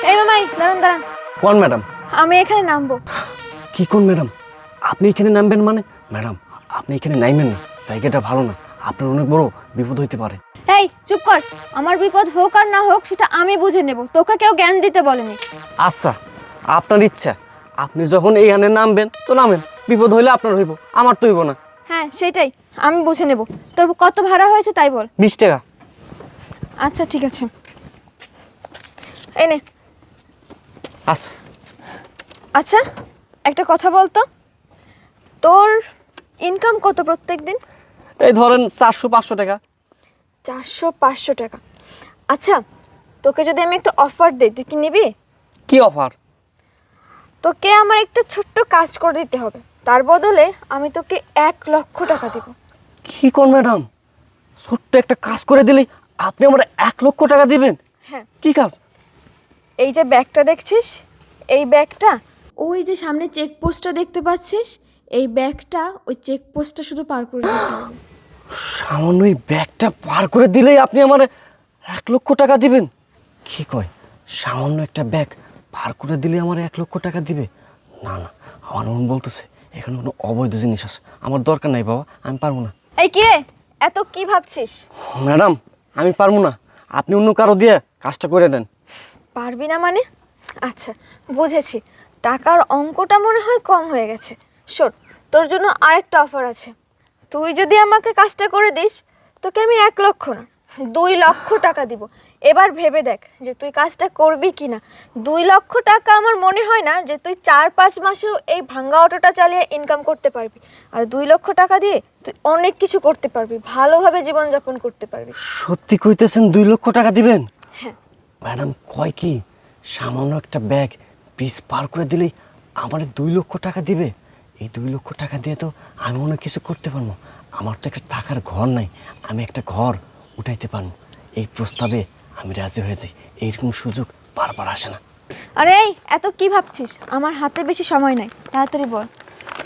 এই মামাই দাঁড়ান দাঁড়ান, কোন ম্যাডাম? আমি এখানে নামবো। কি কোন ম্যাডাম? আপনি এখানে নামবেন মানে? ম্যাডাম আপনি এখানে নামবেন না, জায়গাটা ভালো না, আপনার অনেক বড় বিপদ হইতে পারে। এই চুপ কর, আমার বিপদ হোক আর না হোক সেটা আমি বুঝে নেব, তোকে কেউ জ্ঞান দিতে বলেনি। আচ্ছা আপনার ইচ্ছা, আপনি যখন এইখানে নামবেন তো নামেন, বিপদ হইলে আপনার হইব, আমার তো হইব না। হ্যাঁ সেটাই, আমি বুঝে নেব। তোর কত ভাড়া হয়েছে তাই বল। 20 টাকা। আচ্ছা ঠিক আছে, এই নে। আচ্ছা আচ্ছা একটা কথা বলতো, তোর ইনকাম কত প্রত্যেক দিন? এই ধরেন 400-500 টাকা। 400-500 টাকা। আচ্ছা তোকে যদি আমি একটা অফার দিই তুই কি নিবি? কি অফার? তোকে আমার একটা ছোট্ট কাজ করে দিতে হবে, তার বদলে আমি তোকে 1,00,000 টাকা দেব। কি কোন ম্যাডাম, ছোট্ট একটা কাজ করে দিলেই আপনি আমার 1,00,000 টাকা দিবেন? হ্যাঁ, কি কাজ? এই যে ব্যাগটা দেখছিস, এই ব্যাগটা, ওই যে সামনে চেকপোস্টটা দেখতে পাচ্ছিস, এই ব্যাগটা ওই চেকপোস্টটা শুধু পার করে দিতে হবে। সামান্য এই ব্যাগটা পার করে দিলেই আপনি আমার 1,00,000 টাকা দিবেন? কি কয়, সামান্য একটা ব্যাগ পার করে দিলে আমার 1,00,000 টাকা দিবে? না না, আমার মন বলতেছে এখানে কোনো অবৈধ জিনিস আছে, আমার দরকার নাই বাবা, আমি পারবো না। এই কি রে, এত কি ভাবছিস? ম্যাডাম আমি পারবো না, আপনি অন্য কারো দিয়ে কাজটা করে দেন। পারবি না মানে? আচ্ছা বুঝেছি, টাকার অঙ্কটা মনে হয় কম হয়ে গেছে। শোন, তোর জন্য আরেকটা অফার আছে। তুই যদি আমাকে কাজটা করে দিস, তোকে আমি 1,00,000 না 2,00,000 টাকা দিব। এবার ভেবে দেখ যে তুই কাজটা করবি কি না। 2,00,000 টাকা আমার মনে হয় না যে তুই 4-5 মাসেও এই ভাঙ্গা অটোটা চালিয়ে ইনকাম করতে পারবি। আর 2,00,000 টাকা দিয়ে তুই অনেক কিছু করতে পারবি, ভালোভাবে জীবনযাপন করতে পারবি। সত্যি কইতেছেন 2,00,000 টাকা দিবেন? হ্যাঁ। ম্যাডাম কয় কি, সামান্য একটা ব্যাগ পিস পার করে দিলেই আমার 2,00,000 টাকা দিবে? এই 2,00,000 টাকা দিয়ে তো আমি অনেক কিছু করতে পারবো। আমার তো একটা থাকার ঘর নাই, আমি একটা ঘর উঠাইতে পারবো। এই প্রস্তাবে আমি রাজি হয়েছি, এইরকম সুযোগ বারবার আসে না। আরে এই এত কি ভাবছিস, আমার হাতে বেশি সময় নাই, তাড়াতাড়ি বল।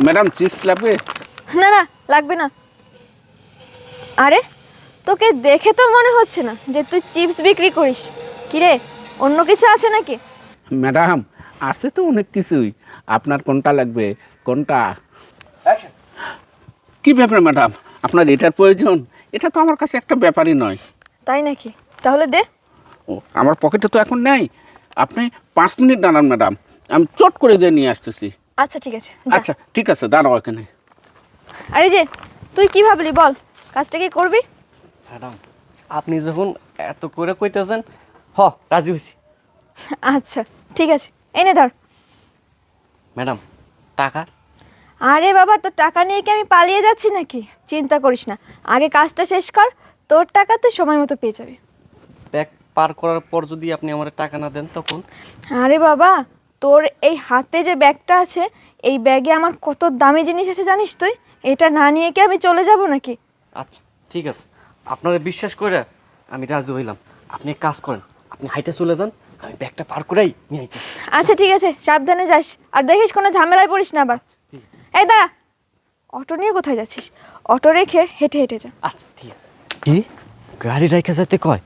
ম্যাডাম চিপস লাগবে? না না লাগবে না। আরে তোকে দেখে তো মনে হচ্ছে না যে তুই চিপস বিক্রি করিস। কিরে, অন্য কিছু আছে নাকি? ম্যাডাম আছে তো অনেক কিছুই, আপনার কোনটা লাগবে? কোনটা? কি ব্যাপার ম্যাডাম, আপনার এটার প্রয়োজন? এটা তো আমার কাছে একটা ব্যাপারই নয়। তাই নাকি? তাহলে দে। ও আমার পকেটে তো এখন নেই, আপনি 5 মিনিট দাঁড়ান ম্যাডাম, আমি চট করে যেয়ে নিয়ে আসতেছি। আচ্ছা ঠিক আছে যা। আচ্ছা ঠিক আছে, দাঁড়াও এখানে। আরে যে তুই কি ভাবলি বল, কাজটা কি করবি? ম্যাডাম আপনি যখন এত করে কইতেছেন, রাজি হয়েছি। আচ্ছা ঠিক আছে, এনে ধর। ম্যাডাম টাকা? আরে বাবা, তোর টাকা নিয়ে কি আমি পালিয়ে যাচ্ছি নাকি? চিন্তা করিস না, আগে কাজটা শেষ কর, তোর টাকা তুই সময় মতো পেয়ে যাবি। ব্যাগ পার করার পর যদি আপনি আমার টাকা না দেন তখন? আরে বাবা, তোর এই হাতে যে ব্যাগটা আছে, এই ব্যাগে আমার কত দামি জিনিস আছে জানিস তুই? এটা না নিয়ে কি আমি চলে যাব নাকি? আচ্ছা ঠিক আছে, আপনারা বিশ্বাস করে আমি রাজি হইলাম। আপনি এক কাজ করেন, আপনি হাইটে চলে যান, আমি ব্যাগটা পার করেই নিয়ে আইতেছি। আচ্ছা ঠিক আছে, সাবধানে যাস, আর দেখিস কোনো ঝামেলায় পড়িস না আবার। ঠিক আছে। এই দাঁড়া, অটো নিয়ে কোথায় যাচ্ছিস? অটো রেখে হেঁটে হেঁটে যা। আচ্ছা ঠিক আছে। কি গাড়ি রেখে যেতে কয়?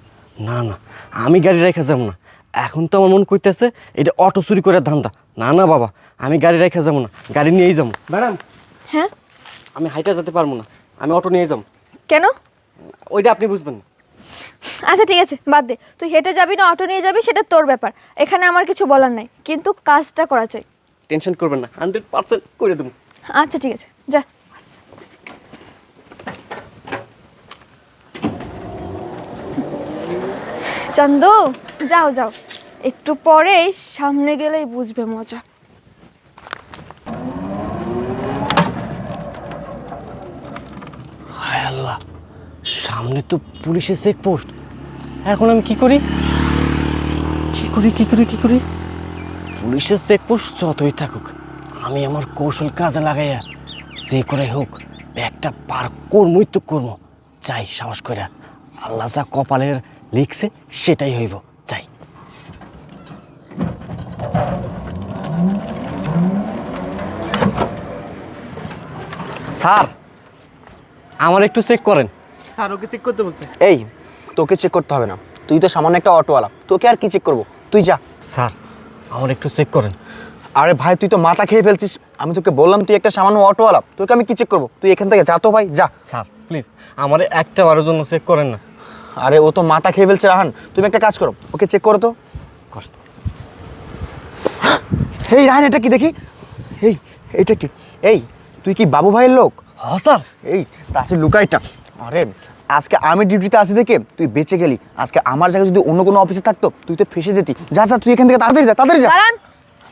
না না, আমি গাড়ি রেখে যাব না। এখন তো আমার মন কইতেছে এটা অটো চুরি করে ধান্দা। না না বাবা, আমি গাড়ি রেখে যাবো না, গাড়ি নিয়েই যাবো। ম্যাডাম হ্যাঁ? আমি হাইটে যেতে পারবো না, আমি অটো নিয়ে যাবো। কেন? ওইটা আপনি বুঝবেন না। আচ্ছা ঠিক আছে বাদ দে, তুই হেঁটে যাবি না অটো নিয়ে যাবি সেটা তোর ব্যাপার, এখানে আমার কিছু বলার নাই, কিন্তু কাজটা করা চাই। টেনশন করবেন না, 100% করে দেবো। আচ্ছা ঠিক আছে যা। চান্দু যাও যাও, একটু পরে সামনে গেলেই বুঝবে মজা। হায় আল্লাহ, সামনে তো পুলিশের চেকপোস্ট। এখন আমি কি করি? পুলিশের চেকপোস্ট যতই থাকুক, আমি আমার কৌশল কাজে লাগাইয়া যে করে হোক ব্যাগটা পার করমই তো করবো। চাই সাহস করে, আল্লাহ যা কপালের লিখছে সেটাই হইব। চাই। স্যার আমার একটু চেক করেন। স্যার ওকে চেক করতে বলছে। এই তোকে চেক করতে হবে না, তুই তো সামান্য একটা অটোওয়ালা, তোকে আর কি চেক করবো? তুই যা। স্যার আমার একটু চেক করেন। আরে ভাই তুই তো মাথা খেয়ে ফেলছিস, আমি তোকে বললাম তুই একটা সামান্য অটোওয়ালা, তোকে আমি কি চেক করবো? তুই এখান থেকে যা তো ভাই, যা। স্যার প্লিজ আমার একটা বারের জন্য চেক করেন না। আরে ও তো মাথা খেয়ে ফেলছে রাহান, তুমি একটা কাজ করো, ওকে চেক করো তো। কর। এই রাহান এটা কি দেখি, এই এটা কি? এই তুই কি বাবু ভাইয়ের লোক? হ্যাঁ স্যার। এই তাতে লুকাইটা। আরে আজকে আমি ডিউটিতে আসি দেখে তুই বেঁচে গেলি, আজকে আমার জায়গায় যদি অন্য কোনো অফিসে থাকতো তুই তো ফেসে যেতি। যা যা তুই এখান থেকে তাড়াতাড়ি যা, তাড়াতাড়ি যা। দাঁড়ান।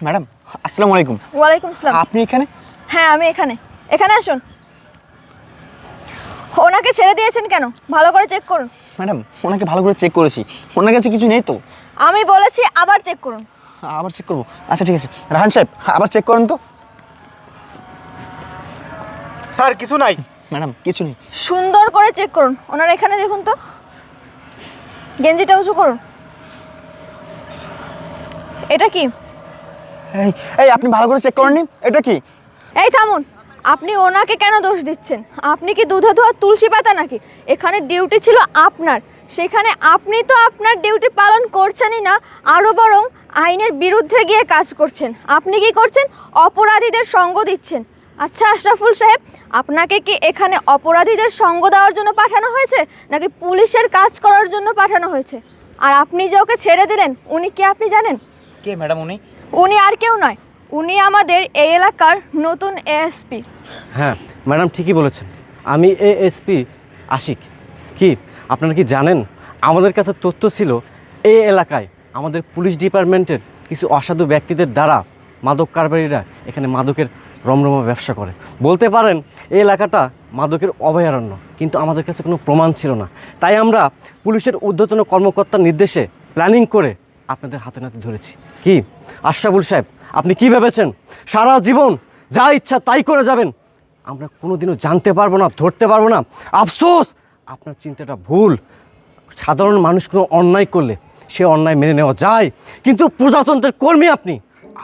ম্যাডাম আসসালামু আলাইকুম। ওয়ালাইকুম আসসালাম। আপনি এখানে? হ্যাঁ আমি এখানে। এখানে আসুন। ওনাকে ছেড়ে দিয়েছেন কেন? ভালো করে চেক করুন। ম্যাডাম ওনাকে ভালো করে চেক করেছি, ওনার কাছে কিছু নেই তো। আমি বলেছি আবার চেক করুন। আবার চেক করবো? আচ্ছা ঠিক আছে রাহান সাহেব আবার চেক করুন তো। স্যার কিছু নাই। ম্যাডাম কিছু নেই। সুন্দর করে চেক করুন। ওনার এখানে দেখুন তো, গেঞ্জিটা উঁচু করুন। এটা কি? এই এই আপনি ভালো করে চেক করেননি, এটা কি? এই থামুন। আপনি ওনাকে কেন দোষ দিচ্ছেন? আপনি কি দুধে ধোয়া তুলসী পাতা নাকি? এখানে ডিউটি ছিল আপনার, সেখানে আপনি তো আপনার ডিউটি পালন করছেনই না, আরও বরং আইনের বিরুদ্ধে গিয়ে কাজ করছেন। আপনি কি করছেন? অপরাধীদের সঙ্গ দিচ্ছেন। আচ্ছা আশরাফুল সাহেব, আপনাকে কি এখানে অপরাধীদের সঙ্গ দেওয়ার জন্য পাঠানো হয়েছে নাকি পুলিশের কাজ করার জন্য পাঠানো হয়েছে? আর আপনি যে ওকে ছেড়ে দিলেন, উনি কে আপনি জানেন? কে ম্যাডাম উনি? উনি আর কেউ নয়, উনি আমাদের এই এলাকার নতুন এএসপি। হ্যাঁ ম্যাডাম ঠিকই বলেছেন, আমি এএসপি আশিক। কি আপনারা কি জানেন, আমাদের কাছে তথ্য ছিল এই এলাকায় আমাদের পুলিশ ডিপার্টমেন্টের কিছু অসাধু ব্যক্তিদের দ্বারা মাদক কারবারিরা এখানে মাদকের রমরমা ব্যবসা করে। বলতে পারেন এই এলাকাটা মাদকের অভয়ারণ্য, কিন্তু আমাদের কাছে কোনো প্রমাণ ছিল না। তাই আমরা পুলিশের ঊর্ধ্বতন কর্মকর্তার নির্দেশে প্ল্যানিং করে আপনাদের হাতে নাতে ধরেছি। কি আশরাফুল সাহেব, আপনি কি ভেবেছেন সারা জীবন যা ইচ্ছা তাই করে যাবেন? আমরা কোনোদিনও জানতে পারবো না, ধরতে পারবো না। আফসোস, আপনার চিন্তাটা ভুল। সাধারণ মানুষ কোনো অন্যায় করলে সে অন্যায় মেনে নেওয়া যায়, কিন্তু প্রজাতন্ত্রের কর্মী আপনি,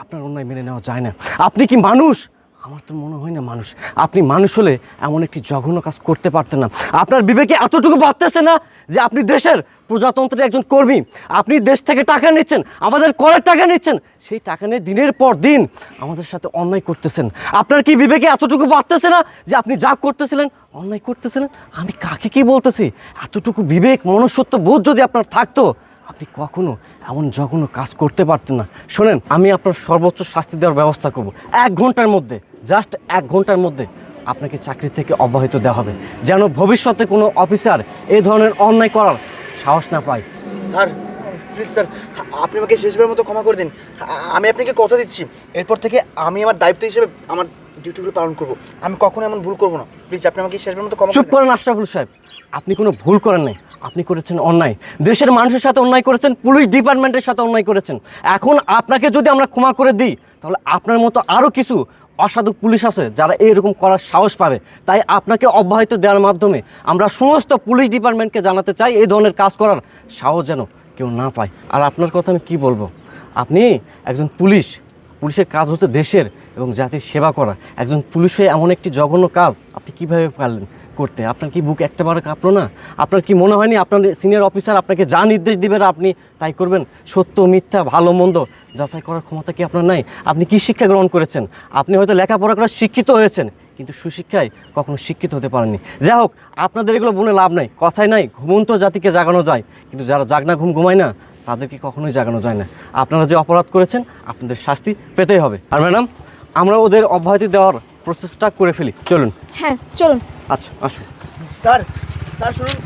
আপনার অন্যায় মেনে নেওয়া যায় না। আপনি কি মানুষ? আমার তো মনে হয় না মানুষ। আপনি মানুষ হলে এমন একটি জঘন্য কাজ করতে পারতেন না। আপনার বিবেকে এতটুকু বাড়তেছে না যে আপনি দেশের প্রজাতন্ত্রের একজন কর্মী? আপনি দেশ থেকে টাকা নিচ্ছেন, আমাদের করের টাকা নিচ্ছেন, সেই টাকা নিয়ে দিনের পর দিন আমাদের সাথে অন্যায় করতেছেন। আপনার কি বিবেকে এতটুকু বাড়তেছে না যে আপনি যা করতেছিলেন অন্যায় করতেছিলেন? আমি কাকে কি বলতেছি? এতটুকু বিবেক মনুষ্যত্ব বোধ যদি আপনার থাকতো, আপনি কখনো এমন জঘন্য কাজ করতে পারতেন না। শোনেন, আমি আপনার সর্বোচ্চ শাস্তি দেওয়ার ব্যবস্থা করব। 1 ঘন্টার মধ্যে, জাস্ট 1 ঘন্টার মধ্যে আপনাকে চাকরি থেকে অব্যাহত দেওয়া হবে, যেন ভবিষ্যতে কোনো অফিসার এই ধরনের অন্যায় করার সাহস না পায়। স্যার প্লিজ স্যার, আপনি আমাকে শেষবারের মতো ক্ষমা করে দিন। আমি আপনাকে কথা দিচ্ছি এরপর থেকে আমি আমার দায়িত্ব হিসেবে আমার ডিউটিগুলো পালন করব। আমি কখনো এমন ভুল করবো না। প্লিজ আপনি আমাকে শেষবারের মতো ক্ষমা চুপ করে দিন। করেন আশরাফুল সাহেব, আপনি কোনো ভুল করেন নাই। আপনি করেছেন অন্যায়, দেশের মানুষের সাথে অন্যায় করেছেন, পুলিশ ডিপার্টমেন্টের সাথে অন্যায় করেছেন। এখন আপনাকে যদি আমরা ক্ষমা করে দিই, তাহলে আপনার মতো আরও কিছু অসাধু পুলিশ আছে যারা এইরকম করার সাহস পাবে। তাই আপনাকে অব্যাহতি দেওয়ার মাধ্যমে আমরা সমস্ত পুলিশ ডিপার্টমেন্টকে জানাতে চাই এই ধরনের কাজ করার সাহস যেন কেউ না পায়। আর আপনার কথা আমি কী বলবো, আপনি একজন পুলিশ, পুলিশের কাজ হচ্ছে দেশের এবং জাতির সেবা করা। একজন পুলিশ হয়ে এমন একটি জঘন্য কাজ আপনি কীভাবে পারলেন করতে? আপনার কি বুক একটাবার কাঁপলো না? আপনার কি মনে হয়নি আপনার সিনিয়র অফিসার আপনাকে যা নির্দেশ দিবেন আপনি তাই করবেন? সত্য মিথ্যা ভালো মন্দ যাচাই করার ক্ষমতা কি আপনার নাই? আপনি কি শিক্ষা গ্রহণ করেছেন? আপনি হয়তো লেখাপড়া করে শিক্ষিত হয়েছেন, কিন্তু সুশিক্ষায় কখনো শিক্ষিত হতে পারেননি। যাই হোক, আপনাদের এগুলো বলে লাভ নাই। কথাই নাই ঘুমন্ত জাতিকে জাগানো যায়, কিন্তু যারা জাগনা ঘুম ঘুমায় না তাদেরকে কখনোই জাগানো যায় না। আপনারা যে অপরাধ করেছেন আপনাদের শাস্তি পেতেই হবে। আর ম্যাডাম, আমরা ওদের অব্যাহতি দেওয়ার প্রসেসটা করে ফেলি, চলুন। হ্যাঁ চলুন। আচ্ছা আসুন। স্যার স্যার শুনুন,